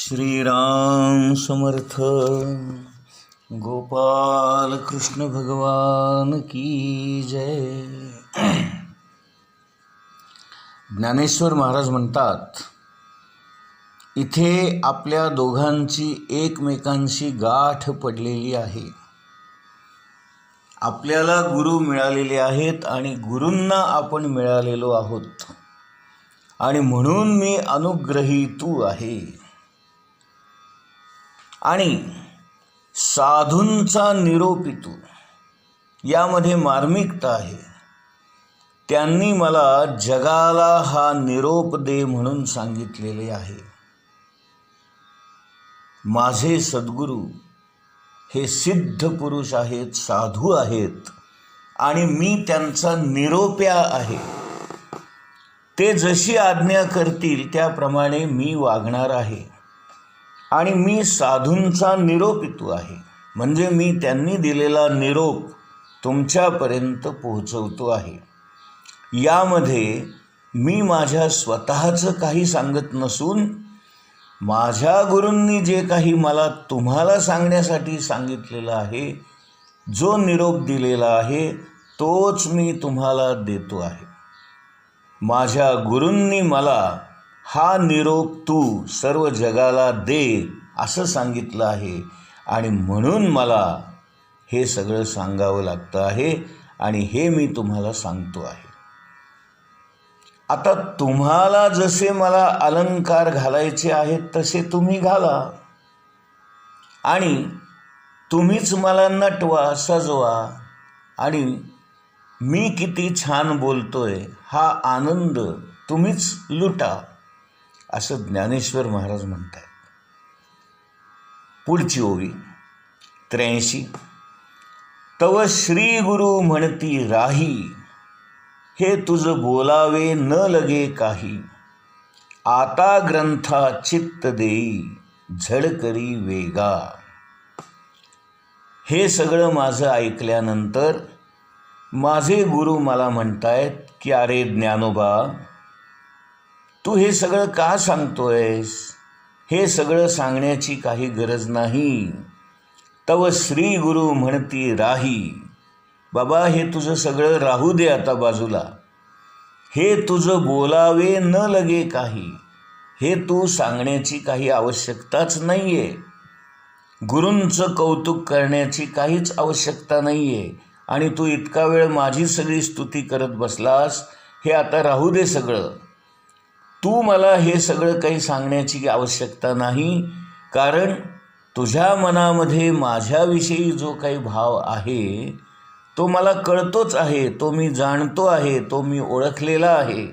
श्रीराम समर्थ. गोपाल कृष्ण भगवान की जय. ज्ञानेश्वर महाराज म्हणतात, इथे आपल्या दोघांची एकमेकांशी गाठ पडलेली आहे. आपल्याला गुरु मिळालेले आहेत आणि गुरूंना आपण मिळालेलो आहोत, आणि म्हणून मी अनुग्रही तू आहे. आणि साधूंचा निरोपी तू, यामध्ये मार्मिकता आहे. त्यांनी मला जगाला हा निरोप दे म्हणून सांगितलेले आहे. माझे सद्गुरू हे सिद्ध पुरुष आहेत, साधू आहेत, आणि मी त्यांचा निरोप्या आहे. ते जशी आज्ञा करतील त्याप्रमाणे मी वागणार आहे. आणि मी साधूंचा निरोपितू आहे, म्हणजे मी त्यांनी दिलेला निरोप तुमच्यापर्यंत पोहोचवतो आहे. यामध्ये मी माझ्या स्वतःचं काही सांगत नसून माझ्या गुरूंनी जे काही मला तुम्हाला सांगण्यासाठी सांगितलेलं आहे, जो निरोप दिलेला आहे, तोच मी तुम्हाला देतो आहे. माझ्या गुरूंनी मला हा निरोप तू सर्व जगाला दे असं सांगितलं आहे, आणि म्हणून मला हे सगळं सांगावं लागतं आहे, आणि हे मी तुम्हाला सांगतो आहे. आता तुम्हाला जसे मला अलंकार घालायचे आहेत तसे तुम्ही घाला, आणि तुम्हीच मला नटवा, सजवा, आणि मी किती छान बोलतोय हा आनंद तुम्हीच लुटा, असं ज्ञानेश्वर महाराज म्हणतात. पुढची ओवी 83. तव श्री गुरु म्हणती राही, हे तुझ बोलावे न लगे काही. आता ग्रंथा चित्त देई, झड करी वेगा. हे सगळं माझं ऐकल्यानंतर माझे गुरु मला म्हणतायत की अरे ज्ञानोबा, तू हे सगळं का सांगतोयस? हे सगळं सांगण्याची काही गरज नाही. तव श्री गुरु म्हणती राही. बाबा, हे तुझं सगळं राहू दे आता बाजूला. हे तुझं बोलावे न लगे काही, हे तू सांगण्याची काही आवश्यकताच नाही आहे. गुरूंचं कौतुक करण्याची काहीच आवश्यकता नाही आहे, आणि तू इतका वेळ माझी सगळी स्तुती करत बसलास. हे आता राहू दे सगळं. तू मला हे सगळं काही सांगण्याची आवश्यकता नाही, कारण तुझ्या मनामध्ये माझ्याविषयी जो काही भाव आहे तो मला कळतोच आहे, तो मी जाणतो आहे, तो मी ओळखलेला आहे.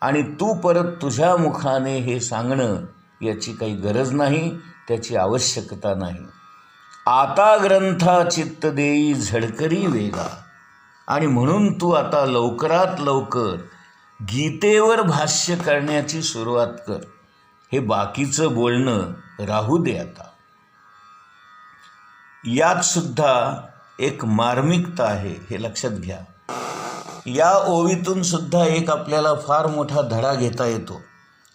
आणि तू परत तुझ्या मुखाने हे सांगणं याची काही गरज नाही, त्याची आवश्यकता नाही. आता ग्रंथा चित्त देई, झडकरी वेगा. आणि म्हणून तू आता लवकरात लवकर गीतेवर भाष्य करण्याची सुरुवात कर. हे बाकीचं बोलणं राहू दे आता. यात सुद्धा एक मार्मिकता आहे, हे लक्षात घ्या. या ओवीतून सुद्धा एक आपल्याला फार मोठा धडा घेता येतो.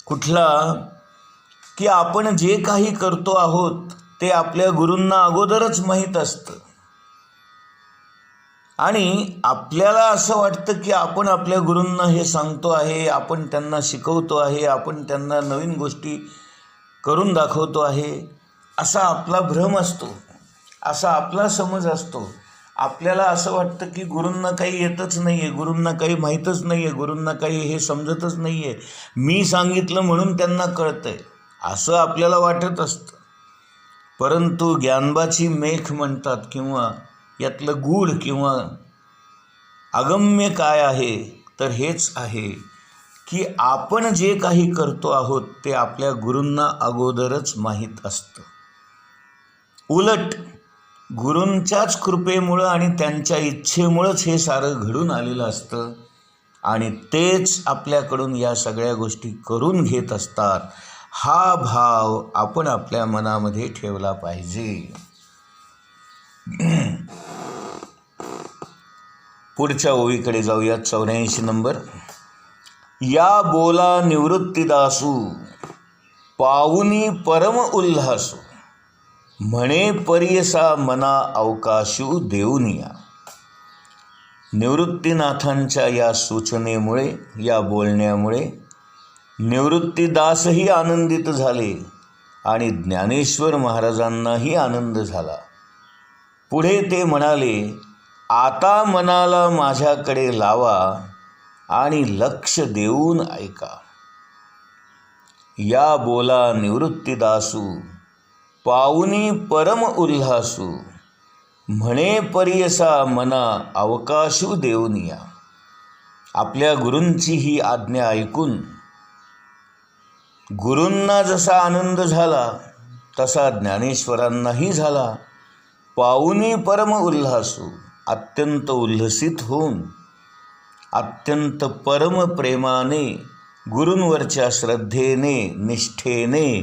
कुठला? की आपण जे काही करतो आहोत ते आपल्या गुरूंना अगोदरच माहीत असतं, आणि आपल्याला असं वाटतं की आपण आपल्या गुरूंना हे सांगतो आहे, आपण त्यांना शिकवतो आहे, आपण त्यांना नवीन गोष्टी करून दाखवतो आहे, असा आपला भ्रम असतो, असा आपला समज असतो. आपल्याला असं वाटतं की गुरूंना काही येतच नाही आहे, गुरूंना काही माहीतच नाही आहे, गुरूंना काही हे समजतच नाही आहे, मी सांगितलं म्हणून त्यांना कळतं आहे, असं आपल्याला वाटत असतं. परंतु ज्ञानबाची मेख म्हणतात, किंवा यातलं गूढ किंवा अगम्य काय आहे, तर हेच आहे की आपण जे काही करतो आहोत ते आपल्या गुरूंना अगोदरच माहीत असतं. उलट गुरूंच्याच कृपेमुळं आणि त्यांच्या इच्छेमुळंच हे सारं घडून आलेलं असतं, आणि तेच आपल्याकडून या सगळ्या गोष्टी करून घेत असतात. हा भाव आपण आपल्या मनामध्ये ठेवला पाहिजे. पुढच्या ओवीकडे जाऊया. 84 नंबर. या बोला निवृत्तीदासू, पाऊनी परम उल्हासू, म्हणे परियसा मना अवकाशू देऊनिया. निवृत्तीनाथांच्या या सूचनेमुळे, या बोलण्यामुळे निवृत्तीदासही आनंदित झाले आणि ज्ञानेश्वर महाराजांनाही आनंद झाला. पुढे ते म्हणाले, आता मनाला माझ्याकडे लावा आणि लक्ष देऊन ऐका. या बोला निवृत्तीदासू, पाऊनी परम उल्हासू, म्हणे परियसा मना अवकाशू देऊनिया. आपल्या गुरूंची ही आज्ञा ऐकून गुरूंना जसा आनंद झाला तसा ज्ञानेश्वरांनाही झाला. पाऊनी परम उल्हासू, अत्यंत उल्हसित होऊन अत्यंत परम प्रेमाने, गुरूंवरच्या श्रद्धेने, निष्ठेने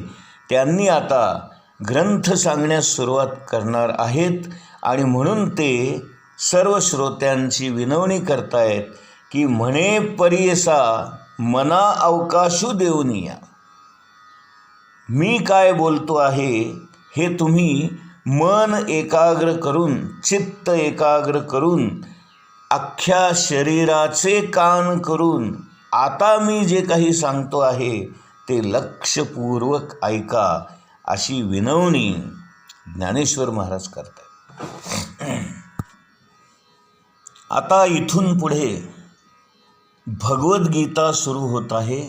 त्यांनी आता ग्रंथ सांगण्यास सुरुवात करणार आहेत. आणि म्हणून ते सर्व श्रोत्यांची विनवणी करतायत की म्हणे परियसा मना अवकाशू देऊनिया. मी काय बोलतो आहे हे तुम्ही मन एकाग्र करून, चित्त एकाग्र करून, अख्ख्या शरीराचे कान करून आता मी जे काही सांगतो आहे ते लक्षपूर्वक ऐका, अशी विनवणी ज्ञानेश्वर महाराज करतात. आता इथून पुढे भगवद्गीता सुरू होत आहे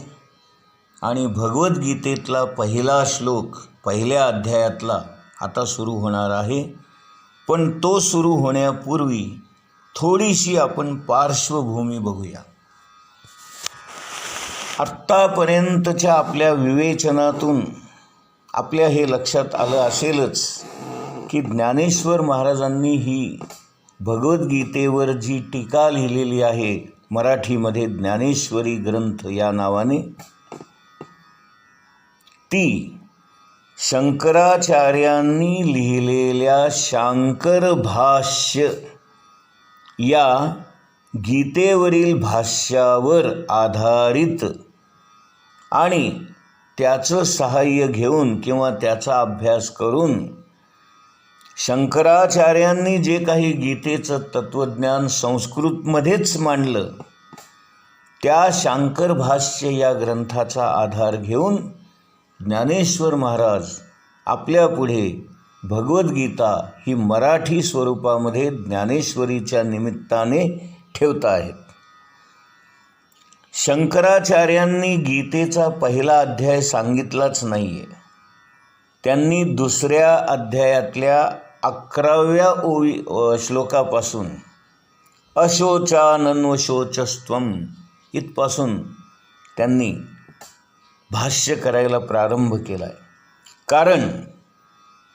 आणि भगवद्गीतेतला पहिला श्लोक पहिल्या अध्यायातला आता सुरू होणार आहे. पण तो सुरू होण्यापूर्वी थोडीशी आपण पार्श्वभूमी बघूया. आत्तापर्यंतच्या आपल्या विवेचनातून आपल्या हे लक्षात आलं असेलच की ज्ञानेश्वर महाराजांनी ही भगवद्गीतेवर जी टीका लिहिलेली आहे मराठीमध्ये ज्ञानेश्वरी ग्रंथ या नावाने, ती शंकराचार्यांनी लिहिलेल्या शांकर भाष्य या गीतेवरील भाष्यावर आधारित आणि त्याचं सहाय्य घेऊन किंवा त्याचा अभ्यास करून शंकराचार्यांनी जे काही गीतेचं तत्त्वज्ञान संस्कृतमध्येच मांडलं, त्या शांकर भाष्य या ग्रंथाचा आधार घेऊन ज्ञानेश्वर महाराज आपल्यापुढे भगवद्गीता ही मराठी स्वरूपामध्ये ज्ञानेश्वरीच्या निमित्ताने ठेवत आहेत. शंकराचार्यांनी गीतेचा पहिला अध्याय सांगितलाच नाही आहे. त्यांनी दुसऱ्या अध्यायातल्या 11व्या श्लोकापासून अशोचानन्वशोचस्त्वम इथपासून त्यांनी भाष्य करायला प्रारंभ केला आहे. कारण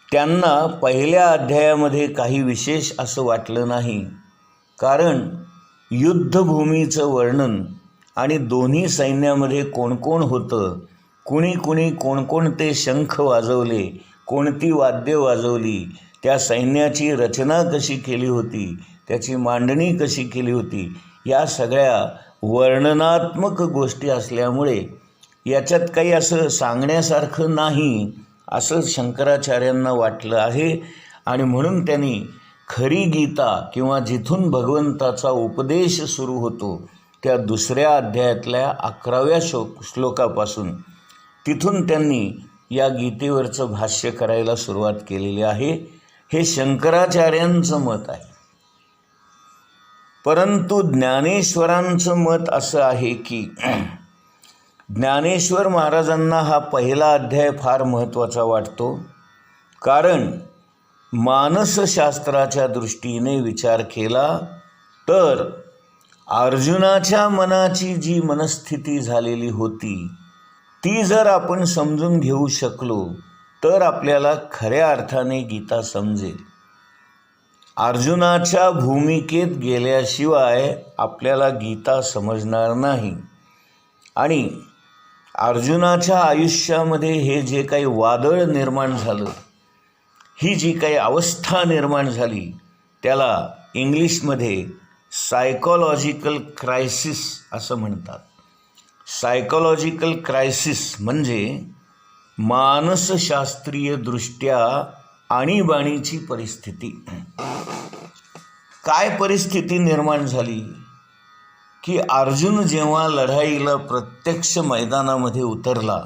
त्यांना पहिल्या अध्यायामध्ये काही विशेष असं वाटलं नाही. कारण युद्धभूमीचं वर्णन आणि दोन्ही सैन्यामध्ये कोण कोण होतं, कुणी कुणी कोणकोणते शंख वाजवले, कोणती वाद्य वाजवली, त्या सैन्याची रचना कशी केली होती, त्याची मांडणी कशी केली होती, या सगळ्या वर्णनात्मक गोष्टी असल्यामुळे याच्यात काही असं सांगण्यासारखं नाही असं शंकराचार्यांना वाटलं आहे. आणि म्हणून त्यांनी खरी गीता किंवा जिथून भगवंताचा उपदेश सुरू होतो त्या दुसऱ्या अध्यायातल्या 11व्या श्लोकापासून तिथून त्यांनी या गीतेवरचं भाष्य करायला सुरुवात केलेली आहे. हे शंकराचार्यांचं मत आहे. परंतु ज्ञानेश्वरांचं मत असं आहे की ज्ञानेश्वर महाराजांना हा पहिला अध्याय फार महत्त्वाचा वाटतो. कारण मानसशास्त्राच्या दृष्टीने विचार केला तर अर्जुनाच्या मनाची जी मनस्थिती झालेली होती ती जर आपण समजून घेऊ शकलो तर आपल्याला खऱ्या अर्थाने गीता समजेल. अर्जुनाच्या भूमिकेत गेल्याशिवाय आपल्याला गीता समजणार नाही. आणि अर्जुनाच्या आयुष्यामध्ये हे जे काही वादळ निर्माण झालं, ही जी काही अवस्था निर्माण झाली, त्याला इंग्लिशमध्ये सायकोलॉजिकल क्रायसिस असं म्हणतात. सायकोलॉजिकल क्रायसिस म्हणजे मानसशास्त्रीय दृष्ट्या आणीबाणीची परिस्थिती. काय परिस्थिती निर्माण झाली की अर्जुन जेव्हा लढाईला प्रत्यक्ष मैदानामध्ये उतरला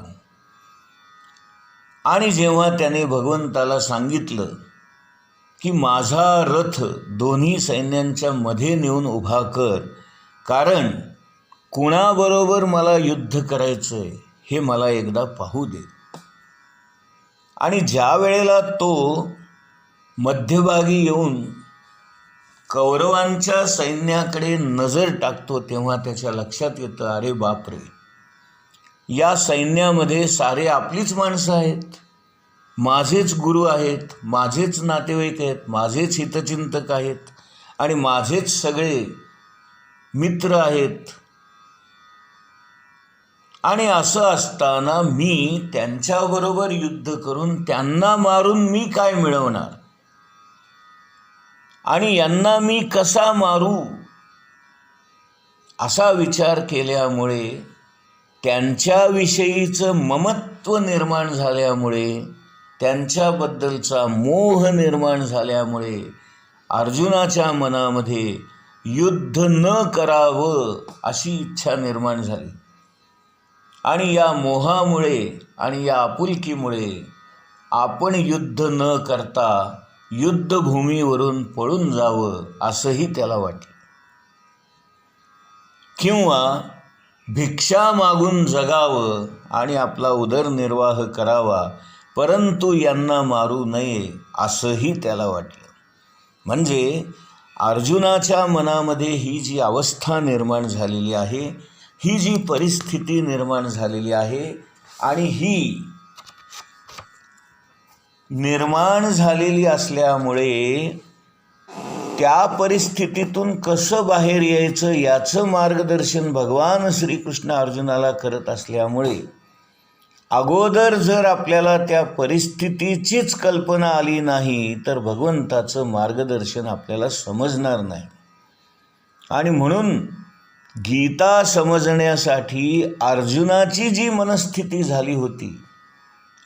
आणि जेव्हा त्याने भगवंताला सांगितलं की माझा रथ दोन्ही सैन्यांच्या मध्ये नेऊन उभा कर, कारण कुणाबरोबर मला युद्ध करायचंय हे मला एकदा पाहू दे. आणि ज्या वेळेला तो मध्यभागी येऊन कौरवांच्या सैन्याकडे नजर टाकतो तेव्हा त्याच्या लक्षात येतं, अरे बापरे, या सैन्यामध्ये सारे आपलीच माणसं आहेत, माझेच गुरु आहेत, माझेच नातेवाईक आहेत, माझेच हितचिंतक आहेत आणि माझेच सगळे मित्र आहेत. आणि असं असताना मी त्यांच्याबरोबर युद्ध करून त्यांना मारून मी काय मिळवणार आणि यांना मी कसा मारू, असा विचार केल्यामुळे, त्यांच्याविषयीचं ममत्व निर्माण झाल्यामुळे, त्यांच्याबद्दलचा मोह निर्माण झाल्यामुळे अर्जुनाच्या मनामध्ये युद्ध न करावं अशी इच्छा निर्माण झाली. आणि या मोहामुळे आणि या आपुलकीमुळे आपण युद्ध न करता युद्धभूमीवरून पळून जावं असंही त्याला वाटलं, किंवा भिक्षा मागून जगावं आणि आपला उदरनिर्वाह करावा, परंतु यांना मारू नये असंही त्याला वाटलं. म्हणजे अर्जुनाच्या मनामध्ये ही जी अवस्था निर्माण झालेली आहे, ही जी परिस्थिती निर्माण झालेली आहे, आणि ही निर्माण झालेली असल्यामुळे त्या परिस्थितीतून कसं बाहेर यायचं याचं मार्गदर्शन भगवान श्रीकृष्ण अर्जुनाला करत असल्यामुळे अगोदर जर आपल्याला त्या परिस्थितीचीच कल्पना आली नाही तर भगवंताचं मार्गदर्शन आपल्याला समजणार नाही. आणि म्हणून गीता समजण्यासाठी अर्जुनाची जी मनस्थिती झाली होती,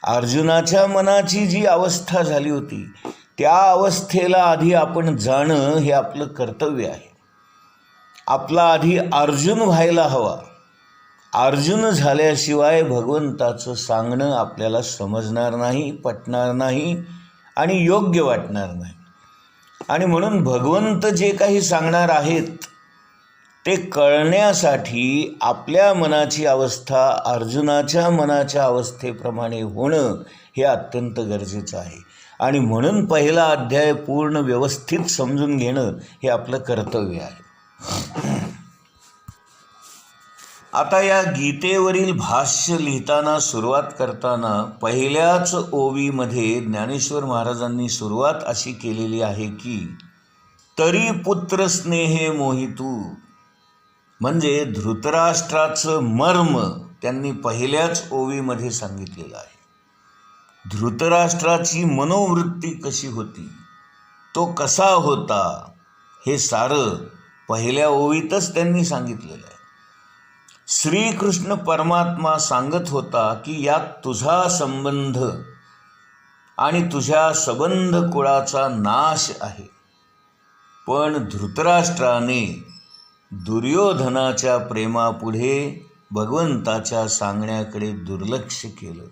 अर्जुनाच्या मनाची जी अवस्था झाली होती, त्या अवस्थेला आधी आपण जाणं हे आपलं कर्तव्य आहे. आपला आधी अर्जुन व्हायला हवा. अर्जुन झाल्याशिवाय भगवंताचं सांगणं आपल्याला समजणार नाही, पटणार नाही आणि योग्य वाटणार नाही. आणि म्हणून भगवंत जे काही सांगणार आहेत ते कळण्यासाठी आपल्या मनाची अवस्था अर्जुनाच्या मनाच्या अवस्थेप्रमाणे होणं हे अत्यंत गरजेचं आहे. आणि म्हणून पहिला अध्याय पूर्ण व्यवस्थित समजून घेणं हे आपलं कर्तव्य आहे. आता या गीतेवरील भाष्य लिहिताना, सुरुवात करताना पहिल्याच ओवीमध्ये ज्ञानेश्वर महाराजांनी सुरुवात अशी केलेली आहे की तरी पुत्र स्नेहे मोहितू, म्हणजे धृतराष्ट्राचं मर्म त्यांनी पहिल्याच ओवीमध्ये सांगितलेलं आहे. धृतराष्ट्राची मनोवृत्ती कशी होती, तो कसा होता, हे सारं पहिल्या ओवीतच त्यांनी सांगितलेलं आहे. श्रीकृष्ण परमात्मा सांगत होता की यात तुझा संबंध आणि तुझ्या संबंध कुळाचा नाश आहे. पण धृतराष्ट्राने दुर्योधनाच्या प्रेमापुढे भगवंताच्या सांगण्याकडे दुर्लक्ष केलं.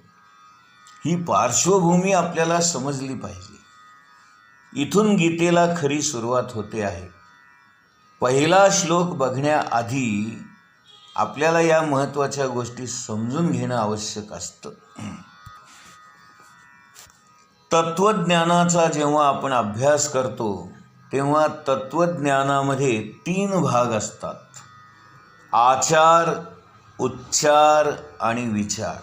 ही पार्श्वभूमी आपल्याला समजली पाहिजे. इथून गीतेला खरी सुरुवात होते आहे. पहिला श्लोक बघण्याआधी आपल्याला या महत्त्वाच्या गोष्टी समजून घेणं आवश्यक असतं. तत्त्वज्ञानाचा जेव्हा आपण अभ्यास करतो तेव्हा तत्त्वज्ञानामध्ये 3 भाग असतात: आचार, उच्चार आणि विचार.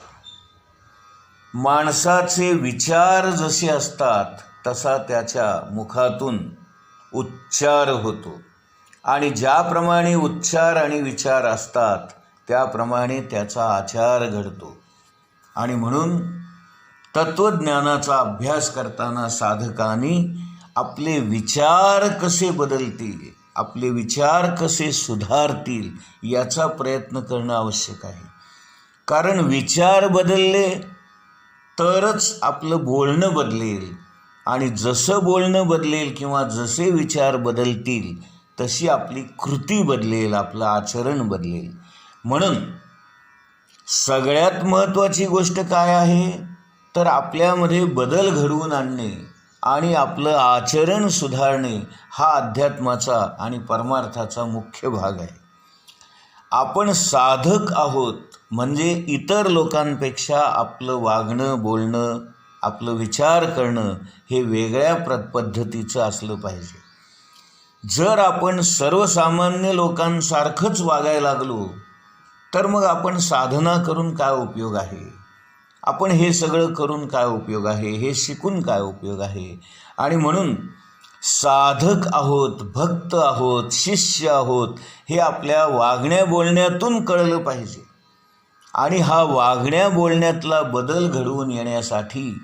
माणसाचे विचार जसे असतात तसा त्याच्या मुखातून उच्चार होतो, आणि ज्याप्रमाणे उच्चार आणि विचार असतात त्याप्रमाणे त्याचा आचार घडतो. आणि म्हणून तत्त्वज्ञानाचा अभ्यास करताना साधकांनी आपले विचार कसे बदलतील, आपले विचार कसे सुधारतील याचा प्रयत्न करणं आवश्यक आहे. कारण विचार बदलले तरच आपलं बोलणं बदलेल. आणि जसं बोलणं बदलेल किंवा जसे विचार बदलतील तशी आपली कृती बदलेल, आपलं आचरण बदलेल. म्हणून सगळ्यात महत्त्वाची गोष्ट काय आहे, तर आपल्यामध्ये बदल घडवून आणणे आणि आपलं आचरण सुधारणे हा अध्यात्माचा आणि परमार्थाचा मुख्य भाग आहे. आपण साधक आहोत म्हणजे इतर लोकांपेक्षा आपलं वागणं, बोलणं, आपलं विचार करणं हे वेगळ्या पद्धतीचं असलं पाहिजे. जर आपण सर्वसामान्य लोकांसारखंच वागायला लागलो तर मग आपण साधना करून काय उपयोग आहे, आपण हे सगळं करून काय उपयोग आहे, हे शिकून काय उपयोग आहे. आणि म्हणून साधक आहोत, भक्त आहोत, शिष्य आहोत हे आपल्या वागण्या बोलण्यातून कळलं पाहिजे. आणि हा वागण्या बोलण्यातला बदल घडवून येण्यासाठी,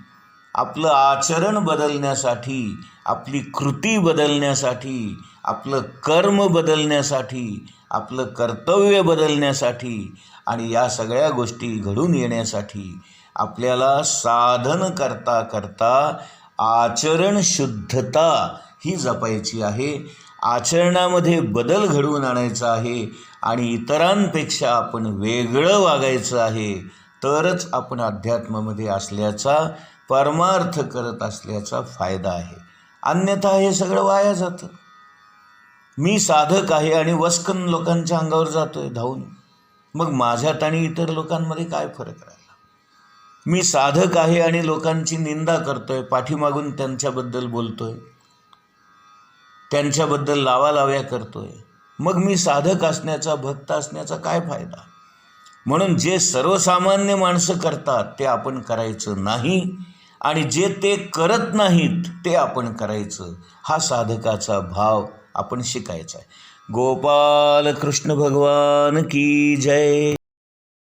आपलं आचरण बदलण्यासाठी, आपली कृती बदलण्यासाठी, आपलं कर्म बदलण्यासाठी, आपलं कर्तव्य बदलण्यासाठी आणि या सगळ्या गोष्टी घडून येण्यासाठी आपल्याला साधन करता करता आचरण शुद्धता ही जपायची आहे. आचरणामध्ये बदल घडवून आणायचा आहे आणि इतरांपेक्षा आपण वेगळं वागायचं आहे. तरच आपण अध्यात्मामध्ये असल्याचा, परमार्थ करत असल्याचा फायदा आहे. अन्यथा हे सगळं वाया जातं. मी साधक आहे आणि वस्कन लोकांच्या अंगावर जातोय धावून, मग माझ्यात आणि इतर लोकांमध्ये काय फरक राहिला? मी साधक आहे आणि लोकांची निंदा करतोय, पाठीमागून त्यांच्याबद्दल बोलतोय, त्यांच्याबद्दल लावालाव्या करतोय, मग मी साधक असण्याचा, भक्त असण्याचा काय फायदा? म्हणून जे सर्वसामान्य माणसं करतात ते आपण करायचं नाही आणि जे ते करत नाहीत ते आपण करायचं. हा साधकाचा भाव आपण शिकायचा आहे. गोपाल कृष्ण भगवान की जय.